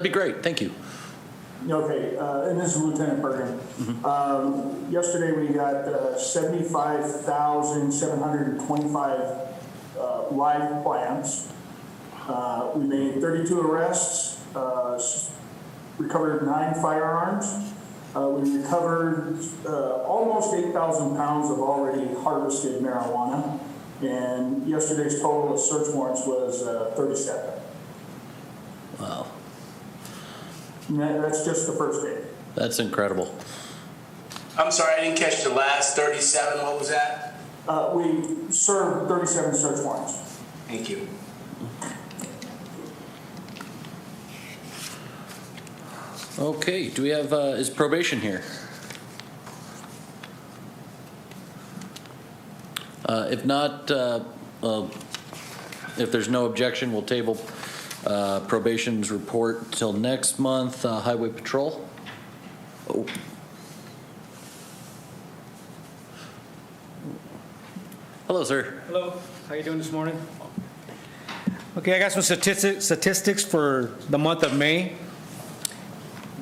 That'd be great. Thank you. Okay, and this is Lieutenant Bergen. Yesterday we got 75,725 live plants. We made 32 arrests, recovered 9 firearms. We recovered almost 8,000 pounds of already harvested marijuana. And yesterday's total of search warrants was 37. Wow. And that's just the first day. That's incredible. I'm sorry, I didn't catch the last 37. What was that? We served 37 search warrants. Thank you. Okay, do we have, is probation here? If not, if there's no objection, we'll table probation's report till next month. Highway Patrol. Oh. Hello, sir. Hello, how you doing this morning? Okay, I got some statistics for the month of May.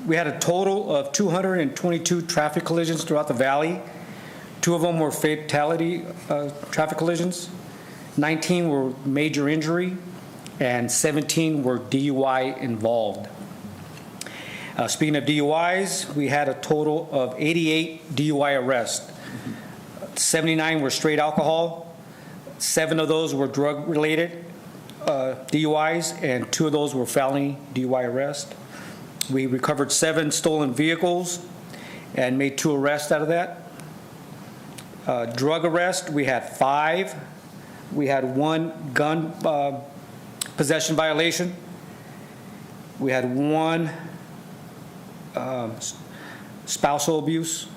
We had a total of 222 traffic collisions throughout the valley. 2 of them were fatality traffic collisions. 19 were major injury, and 17 were DUI involved. Speaking of DUIs, we had a total of 88 DUI arrests. 79 were straight alcohol. 7 of those were drug-related DUIs, and 2 of those were felony DUI arrests. We recovered 7 stolen vehicles and made 2 arrests out of that. Drug arrest, we had 5. We had 1 gun possession violation. We had 1 spousal abuse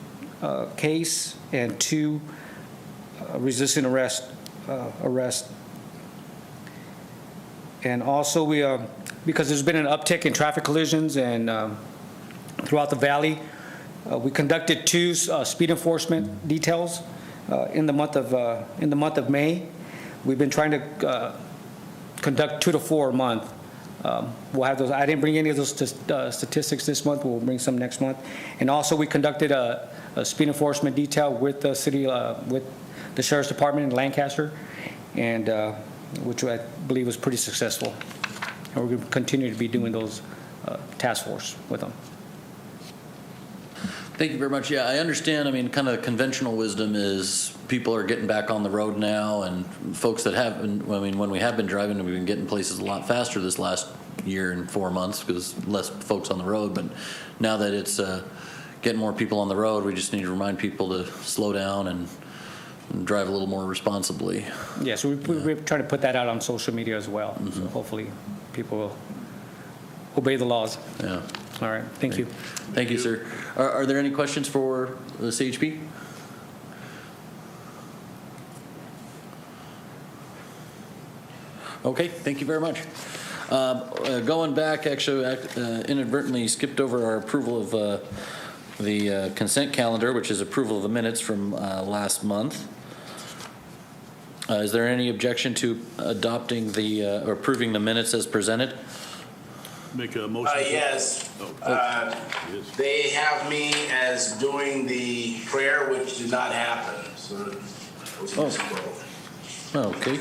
case and 2 resisting arrest. And also we, because there's been an uptick in traffic collisions and throughout the valley, we conducted 2 speed enforcement details in the month of May. We've been trying to conduct 2 to 4 a month. We'll have those. I didn't bring any of those statistics this month. We'll bring some next month. And also, we conducted a speed enforcement detail with the city, with the Sheriff's Department in Lancaster, and which I believe was pretty successful. And we're going to continue to be doing those task force with them. Thank you very much. Yeah, I understand. I mean, kind of conventional wisdom is people are getting back on the road now, and folks that have been, I mean, when we have been driving, we've been getting places a lot faster this last year and 4 months because less folks on the road. But now that it's getting more people on the road, we just need to remind people to slow down and drive a little more responsibly. Yeah, so we're trying to put that out on social media as well. Mm-hmm. So hopefully people will obey the laws. Yeah. All right. Thank you. Thank you, sir. Are there any questions for the CHP? Okay, thank you very much. Going back, actually, inadvertently skipped over our approval of the consent calendar, which is approval of the minutes from last month. Is there any objection to adopting or approving the minutes as presented? Make a motion. Yes. Yes. They have me as doing the prayer, which did not happen. So it was a misquote. Okay.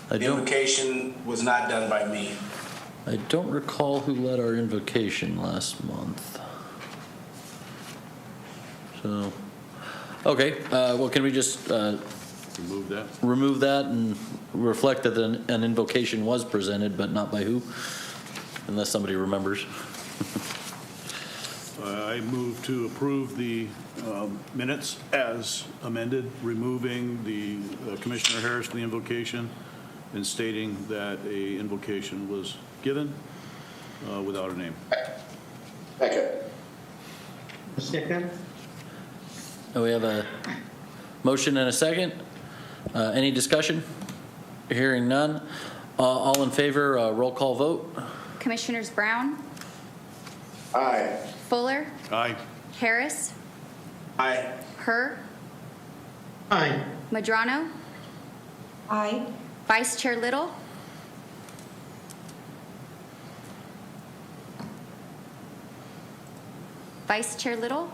The invocation was not done by me. I don't recall who led our invocation last month. So, okay. Well, can we just remove that and reflect that an invocation was presented, but not by who, unless somebody remembers. I move to approve the minutes as amended, removing the Commissioner Harris from the invocation and stating that a invocation was given without a name. Second. We have a motion and a second. Any discussion? Hearing none. All in favor, roll call vote. Commissioners Brown, Aye. Fuller, Aye. Harris, Aye. Herr, Aye. Madrano, Aye. Vice Chair Little, Vice Chair Little,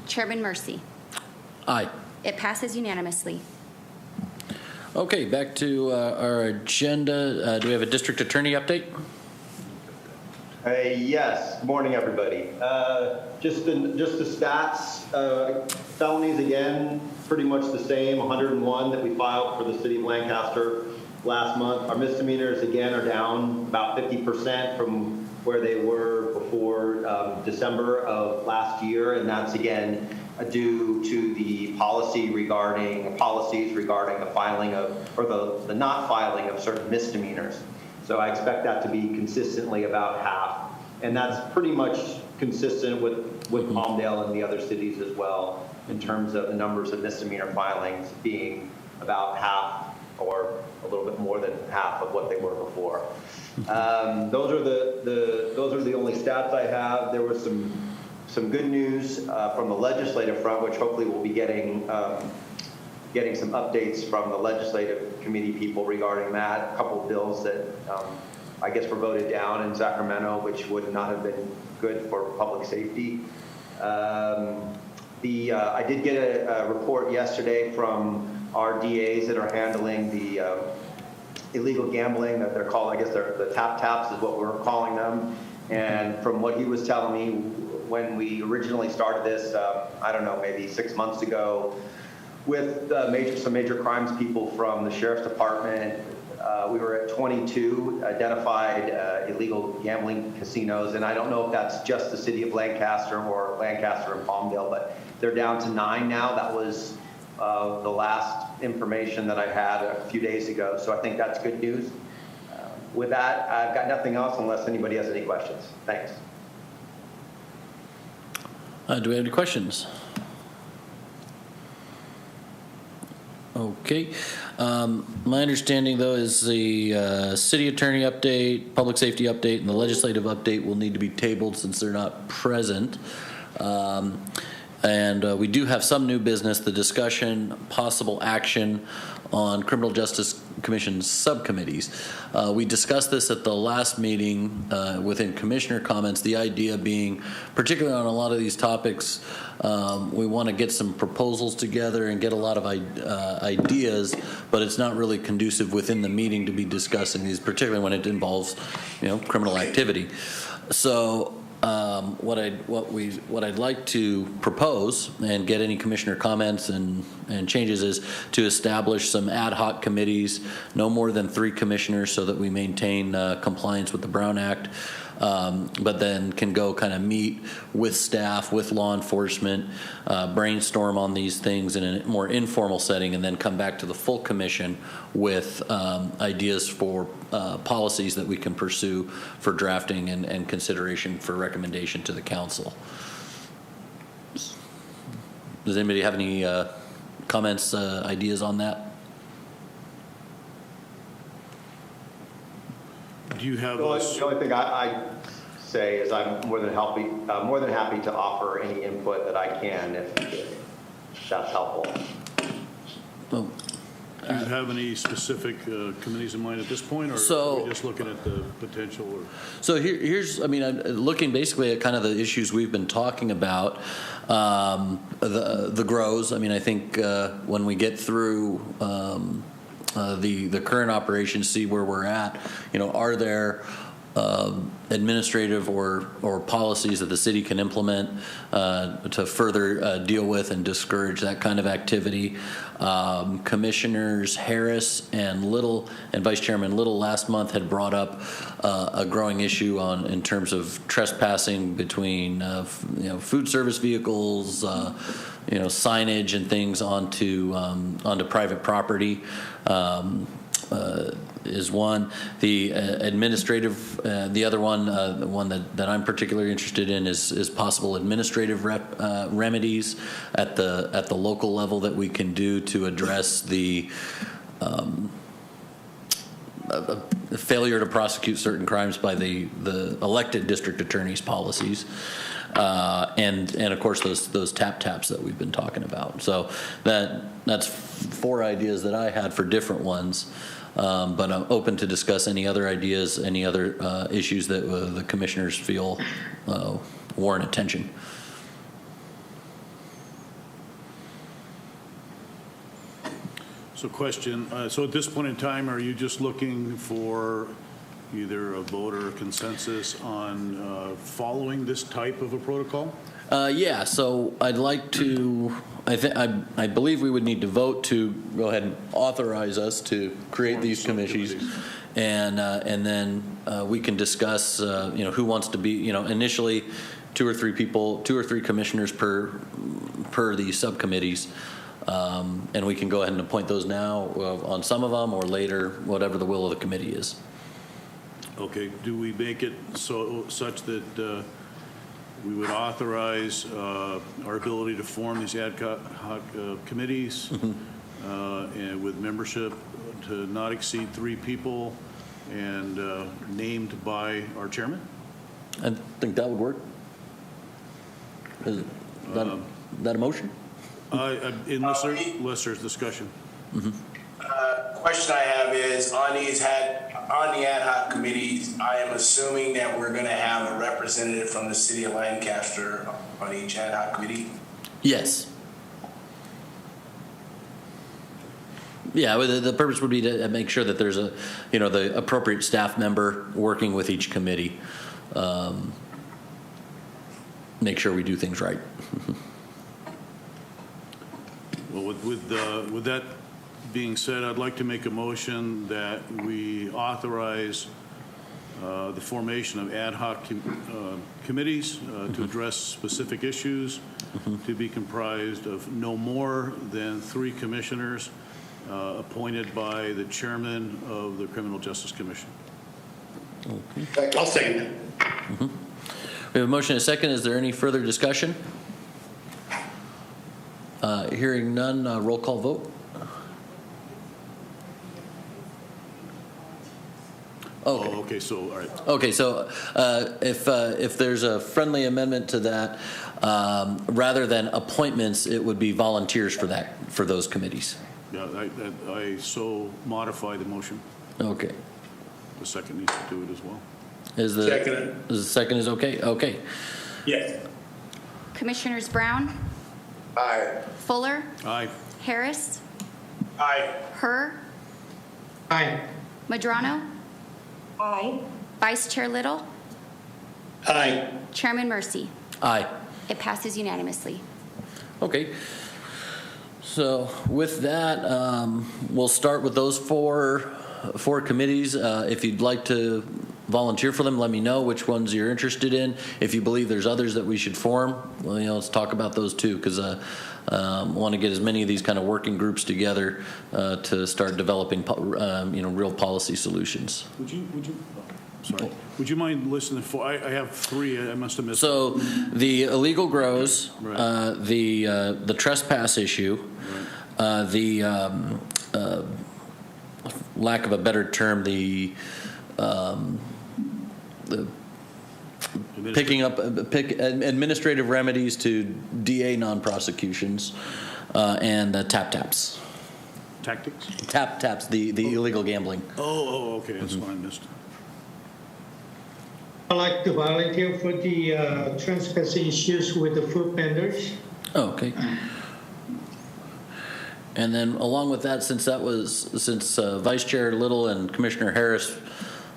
Chairman Mercy. Aye. It passes unanimously. Okay, back to our agenda. Do we have a district attorney update? Yes. Good morning, everybody. Just the stats. Felonies again, pretty much the same. 101 that we filed for the city of Lancaster last month. Our misdemeanors again are down about 50% from where they were before December of last year, and that's again due to the policies regarding the filing of, or the not filing of certain misdemeanors. So I expect that to be consistently about half. And that's pretty much consistent with Palmdale and the other cities as well, in terms of the numbers of misdemeanor filings being about half or a little bit more than half of what they were before. Those are the only stats I have. There was some good news from the legislative front, which hopefully we'll be getting some updates from the legislative committee people regarding that. A couple of bills that I guess were voted down in Sacramento, which would not have been good for public safety. I did get a report yesterday from our DAs that are handling the illegal gambling that they're called. I guess they're the taps is what we're calling them. And from what he was telling me, when we originally started this, I don't know, maybe 6 months ago, with some major crimes people from the sheriff's department, we were at 22 identified illegal gambling casinos, and I don't know if that's just the city of Lancaster or Lancaster and Palmdale, but they're down to 9 now. That was the last information that I had a few days ago, so I think that's good news. With that, I've got nothing else unless anybody has any questions. Thanks. Do we have any questions? Okay. My understanding, though, is the city attorney update, public safety update, and the legislative update will need to be tabled since they're not present. And we do have some new business, the discussion, possible action on Criminal Justice Commission subcommittees. We discussed this at the last meeting within commissioner comments, the idea being, particularly on a lot of these topics, we want to get some proposals together and get a lot of ideas, but it's not really conducive within the meeting to be discussing these, particularly when it involves, criminal activity. So what I'd like to propose and get any commissioner comments and changes is to establish some ad hoc committees, no more than 3 commissioners, so that we maintain compliance with the Brown Act, but then can go kind of meet with staff, with law enforcement, brainstorm on these things in a more informal setting, and then come back to the full commission with ideas for policies that we can pursue for drafting and consideration for recommendation to the council. Does anybody have any comments, ideas on that? Do you have The those? only thing I say is I'm more than happy to offer any input that I can if that's helpful. Well, Do you have any specific committees in mind at this point, or So- are we just looking at the potential? Or? So here's, looking basically at kind of the issues we've been talking about, the grows. I think when we get through the current operation, see where we're at, are there administrative or policies that the city can implement to further deal with and discourage that kind of activity. Commissioners Harris and Little and Vice Chairman Little last month had brought up a growing issue in terms of trespassing between food service vehicles, signage and things onto private property. Is one. The administrative, the other one, the one that I'm particularly interested in is possible administrative remedies at the local level that we can do to address the a failure to prosecute certain crimes by the elected district attorney's policies. And of course those taps that we've been talking about. So that's 4 ideas that I had for different ones. But I'm open to discuss any other ideas, any other issues that the commissioners feel warrant attention. So question, so at this point in time, are you just looking for either a vote or a consensus on following this type of a protocol? Yeah, so I'd like to, I believe we would need to vote to go ahead and authorize us to create these committees. And then we can discuss, who wants to be, initially 2 or 3 people, 2 or 3 commissioners per the subcommittees. And we can go ahead and appoint those now on some of them or later, whatever the will of the committee is. Okay, do we make it such that we would authorize our ability to form these ad hoc committees and with membership to not exceed 3 people and named by our chairman? I think that would work. Is that a motion? Unless there's discussion. Question I have is on the ad hoc committees, I am assuming that we're going to have a representative from the city of Lancaster on each ad hoc committee? Yes. Yeah, well, the purpose would be to make sure that there's the appropriate staff member working with each committee. Make sure we do things right. Well, with that being said, I'd like to make a motion that we authorize the formation of ad hoc committees to address specific issues to be comprised of no more than 3 commissioners appointed by the chairman of the Criminal Justice Commission. I'll second it. We have a motion and a second. Is there any further discussion? Hearing none, roll call vote. Okay. Oh, okay, so, all right. Okay, so if there's a friendly amendment to that, rather than appointments, it would be volunteers for those committees. Yeah, I so modify the motion. Okay. The second needs to do it as well. Second. The second is okay? Okay. Yes. Commissioners Brown, Aye. Fuller, Aye. Harris, Aye. Herr, Aye. Madrano, Aye. Vice Chair Little, Aye. Chairman Mercy. Aye. It passes unanimously. Okay. So with that, we'll start with those four committees. If you'd like to volunteer for them, let me know which ones you're interested in. If you believe there's others that we should form, well, let's talk about those too, because I want to get as many of these kind of working groups together to start developing, real policy solutions. Would you mind listening for? I have 3. I must have missed. So the illegal grows, Right. the trespass issue, the lack of a better term, the picking up administrative remedies to DA non-prosecutions, and the taps. Tactics? Taps, the illegal gambling. Oh, okay. That's what I missed. I'd like to volunteer for the trespass issues with the food vendors. Oh, okay. And then along with that, since Vice Chair Little and Commissioner Harris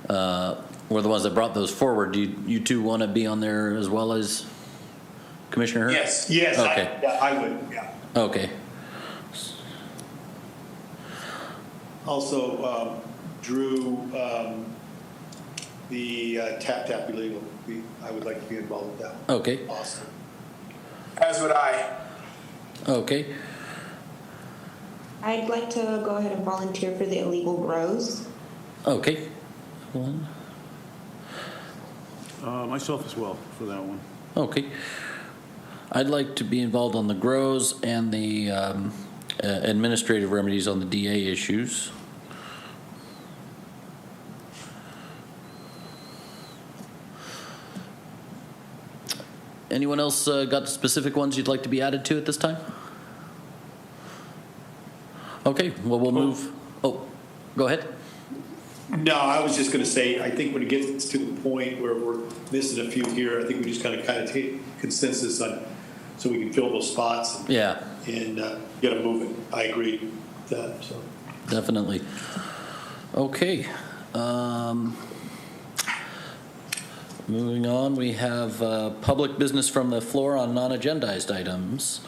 were the ones that brought those forward, do you two want to be on there as well as Commissioner Harris? Yes. Okay. I would, yeah. Okay. Also, Drew, the tap illegal, I would like to be involved with that. Okay. Awesome. As would I. Okay. I'd like to go ahead and volunteer for the illegal grows. Okay. Myself as well for that one. Okay. I'd like to be involved on the grows and the administrative remedies on the DA issues. Anyone else got specific ones you'd like to be added to at this time? Okay, well, we'll move. Oh, go ahead. No, I was just going to say, I think when it gets to the point where we're missing a few here, I think we just kind of take consensus on, so we can fill those spots Yeah, and get them moving. I agree with that, so. definitely. Okay. Moving on, we have public business from the floor on non-agendized items.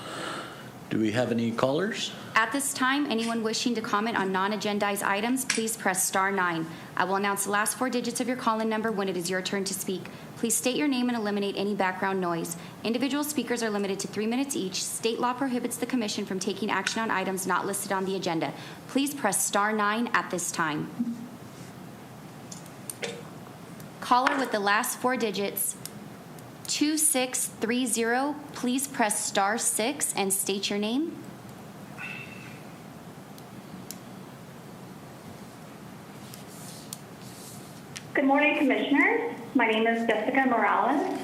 Do we have any callers? At this time, anyone wishing to comment on non-agendized items, please press star 9. I will announce the last 4 digits of your call-in number when it is your turn to speak. Please state your name and eliminate any background noise. Individual speakers are limited to 3 minutes each. State law prohibits the commission from taking action on items not listed on the agenda. Please press star 9 at this time. Caller with the last 4 digits, 2630, please press star 6 and state your name. Good morning, Commissioners. My name is Jessica Morales,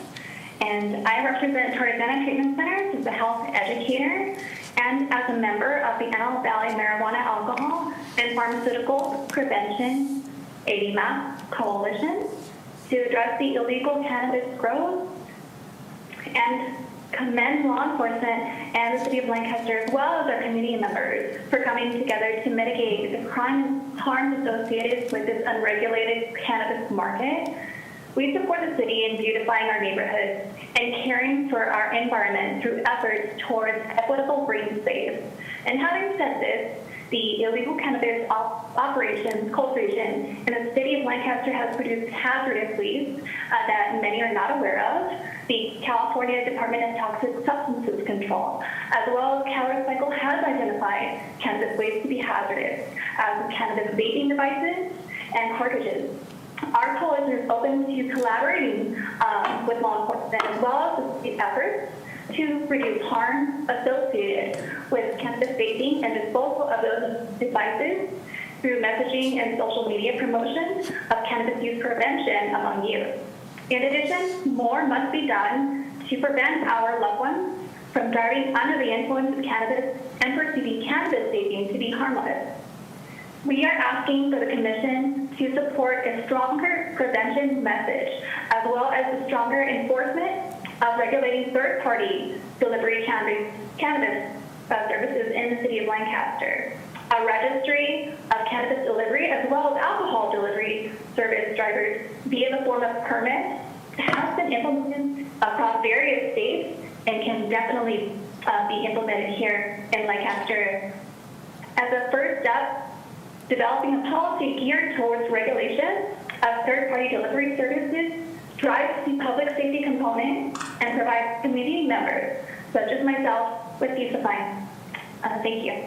and I represent Tarzana Treatment Centers as a health educator and as a member of the Antelope Valley Marijuana, Alcohol, and Pharmaceutical Prevention, ADMAP Coalition, to address the illegal cannabis growth and commend law enforcement and the City of Lancaster, as well as our community members, for coming together to mitigate the crime and harms associated with this unregulated cannabis market. We support the city in beautifying our neighborhoods and caring for our environment through efforts towards equitable green space. And having said this, the illegal cannabis operations, cultivation in the City of Lancaster has produced hazardous leaves that many are not aware of. The California Department of Toxic Substances Control, as well as CalRecycle, has identified cannabis waste to be hazardous, as cannabis vaping devices and cartridges. Our coalition is open to collaborating with law enforcement as well as the efforts to reduce harm associated with cannabis vaping and disposal of those devices through messaging and social media promotion of cannabis use prevention among youth. In addition, more must be done to prevent our loved ones from driving under the influence of cannabis and perceiving cannabis vaping to be harmless. We are asking for the Commission to support a stronger prevention message, as well as a stronger enforcement of regulating third-party delivery cannabis services in the City of Lancaster. A registry of cannabis delivery, as well as alcohol delivery service drivers via the form of permit, has been implemented across various states and can definitely be implemented here in Lancaster. As a first step, developing a policy geared towards regulation of third-party delivery services drives the public safety component and provides community members, such as myself, with peace of mind. Thank you.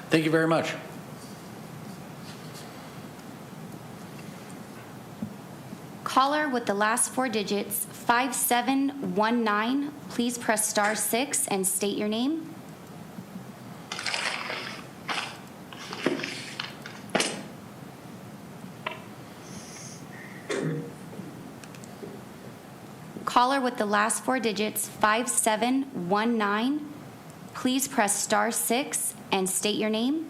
Thank you very much. Caller with the last 4 digits, 5719, please press star 6 and state your name. Caller with the last 4 digits, 5719, please press star 6 and state your name.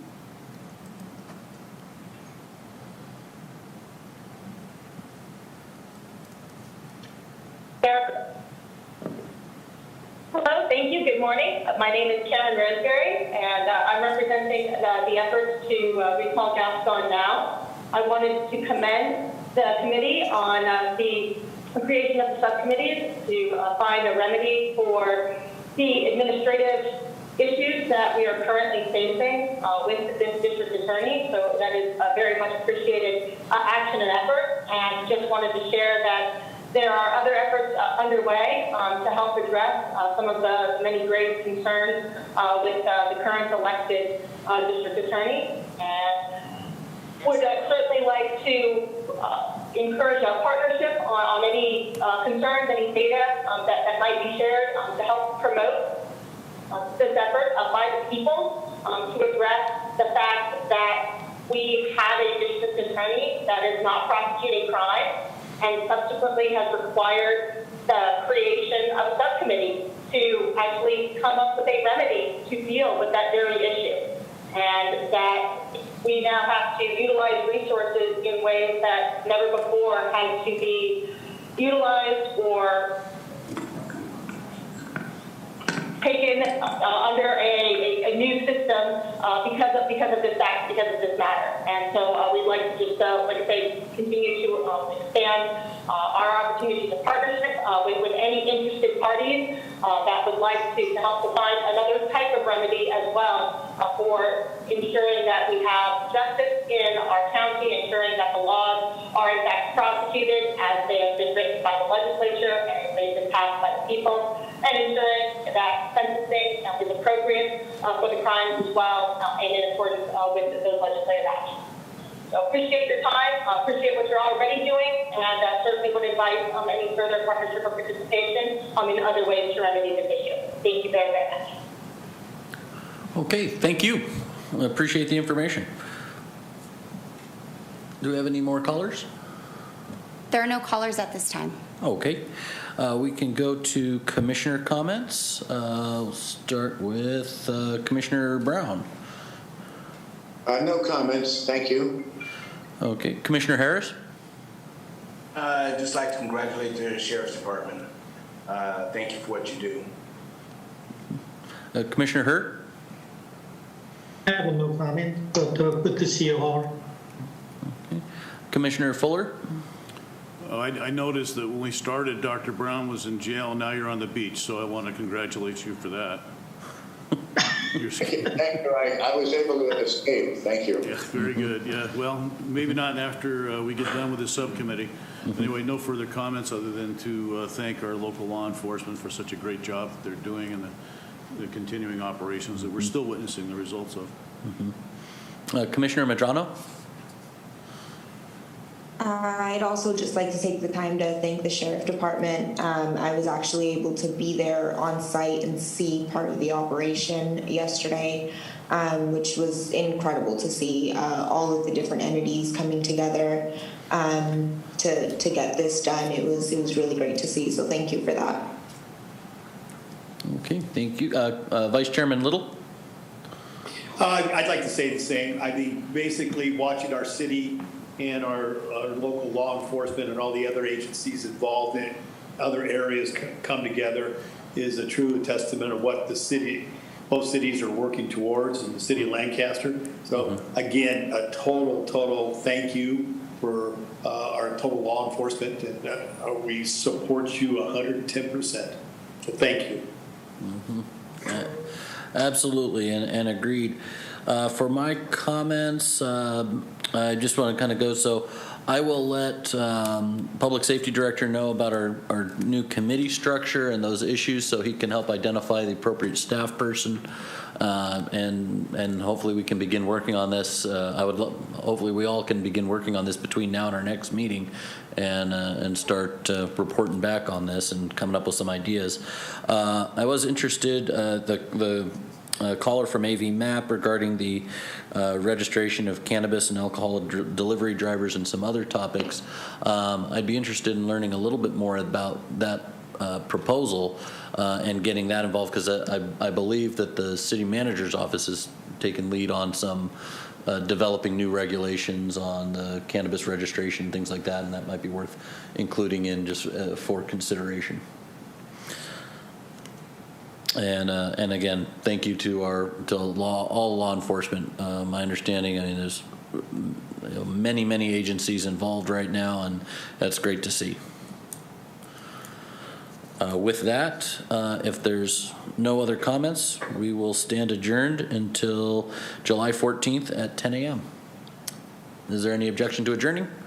Hello, thank you. Good morning. My name is Karen Roseberry, and I'm representing the efforts to recall Gaston now. I wanted to commend the committee on the creation of the subcommittees to find a remedy for the administrative issues that we are currently facing with this district attorney. So that is a very much appreciated action and effort. And just wanted to share that there are other efforts underway to help address some of the many grave concerns with the current elected district attorney. And would certainly like to encourage a partnership on any concerns, any data that might be shared to help promote this effort by the people to address the fact that we have a district attorney that is not prosecuting crime and subsequently has required the creation of a subcommittee to actually come up with a remedy to deal with that very issue. And that we now have to utilize resources in ways that never before had to be utilized or taken under a new system because of this matter. And so we'd like to just, like I say, continue to expand our opportunities of partnership with any interested parties that would like to help to find another type of remedy as well for ensuring that we have justice in our county, ensuring that the laws are in fact prosecuted as they have been written by the legislature and they've been passed by the people, and ensuring that sentencing is appropriate for the crimes as well and in accordance with those legislative actions. So appreciate your time, appreciate what you're already doing, and certainly would invite any further partnership or participation in other ways to remedy this issue. Thank you very, very much. Okay, thank you. I appreciate the information. Do we have any more callers? There are no callers at this time. Okay. We can go to commissioner comments. We'll start with Commissioner Brown. No comments, thank you. Okay. Commissioner Harris? I'd just like to congratulate the Sheriff's Department. Thank you for what you do. Commissioner Hurt? I have no comment, but good to see you all. Okay. Commissioner Fuller? I noticed that when we started, Dr. Brown was in jail, and now you're on the beach, so I want to congratulate you for that. Thank you. I was able to escape. Thank you. Yeah, very good. Yeah, well, maybe not after we get done with the subcommittee. Anyway, no further comments other than to thank our local law enforcement for such a great job that they're doing and the continuing operations that we're still witnessing the results of. Commissioner Medrano? I'd also just like to take the time to thank the Sheriff Department. I was actually able to be there on site and see part of the operation yesterday, which was incredible to see all of the different entities coming together to get this done. It was really great to see, so thank you for that. Okay, thank you. Vice Chairman Little? I'd like to say the same. I mean, basically watching our city and our local law enforcement and all the other agencies involved in other areas come together is a true testament of what both cities are working towards in the city of Lancaster. So again, a total thank you for our total law enforcement, and we support you 110%. So thank you. Absolutely, and agreed. For my comments, I just want to kind of go, so I will let Public Safety Director know about our new committee structure and those issues so he can help identify the appropriate staff person, and hopefully we can begin working on this. Hopefully we all can begin working on this between now and our next meeting and start reporting back on this and coming up with some ideas. I was interested, the caller from AV Map regarding the registration of cannabis and alcohol delivery drivers and some other topics. I'd be interested in learning a little bit more about that proposal and getting that involved, because I believe that the city manager's office has taken lead on some developing new regulations on the cannabis registration, things like that, and that might be worth including in just for consideration. And again, thank you to all law enforcement. My understanding, I mean, there's many agencies involved right now, and that's great to see. With that, if there's no other comments, we will stand adjourned until July 14th at 10 a.m. Is there any objection to adjourning?